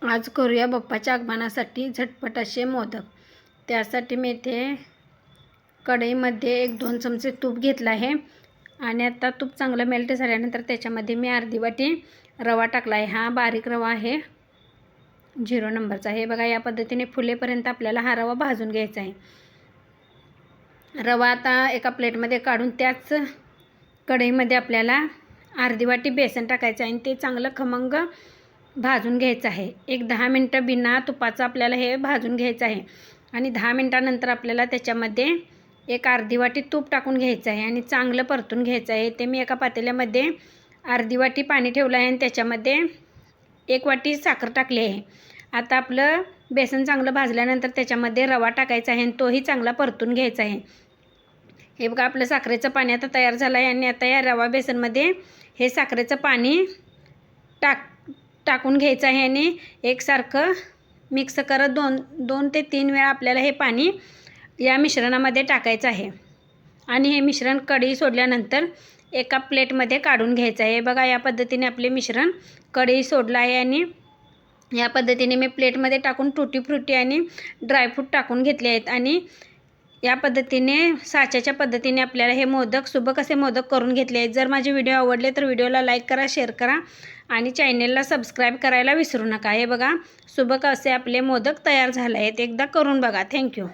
आज करूया बाप्पाच्या आगमनासाठी झटपट असे मोदक। त्यासाठी मी इथे कढईमध्ये 1-2 चमचे तूप घेतलं आहे आणि आता तूप चांगलं मेल्ट झाल्यानंतर त्याच्यामध्ये मी अर्धी वाटी रवा टाकला आहे। हा बारीक रवा आहे, 0 नंबरचा आहे। बघा, या पद्धतीने फुलेपर्यंत आपल्याला हा रवा भाजून घ्यायचा आहे। रवा आता एका प्लेटमध्ये काढून त्याच कढईमध्ये आपल्याला अर्धी वाटी बेसन टाकायचं आहे आणि ते चांगलं खमंग भाजून घ्यायचं आहे। 10 मिनटं बिना तुपाचं आपल्याला हे भाजून घ्यायचं आहे आणि 10 मिनटानंतर आपल्याला त्याच्यामध्ये अर्धी वाटी तूप टाकून घ्यायचं आहे आणि चांगलं परतून घ्यायचं आहे। ते मी एका पातेल्यामध्ये अर्धी वाटी पाणी ठेवलं आहे आणि त्याच्यामध्ये 1 वाटी साखर टाकली आहे। आता आपलं बेसन चांगलं भाजल्यानंतर त्याच्यामध्ये रवा टाकायचा आहे आणि तोही चांगला परतून घ्यायचा आहे। हे बघा, आपलं साखरेचं पाणी आता तयार झालं आहे आणि आता या रवा बेसनमध्ये हे साखरेचं पाणी टाकून घ्यायचं आहे आणि एकसारखं मिक्स करत 2 ते 3 वेळा आपल्याला हे पाणी या मिश्रणामध्ये टाकायचं आहे आणि हे मिश्रण कढई सोडल्यानंतर एका प्लेटमध्ये काढून घ्यायचं आहे। बघा, या पद्धतीने आपले मिश्रण कढई सोडलं आहे आणि या पद्धतीने मी प्लेटमध्ये टाकून टुटी फ्रुटी आणि ड्रायफ्रूट टाकून घेतले आहेत आणि या पद्धतीने साच्याच्या पद्धतीने आपल्याला हे मोदक सुबक असे मोदक करून घेतले आहेत। जर माझे व्हिडिओ आवडले तर व्हिडिओला लाईक करा, शेअर करा आणि चॅनेलला सबस्क्राईब करायला विसरू नका। हे बघा, सुबक असे आपले मोदक तयार झाले आहेत। एकदा करून बघा। थँक्यू।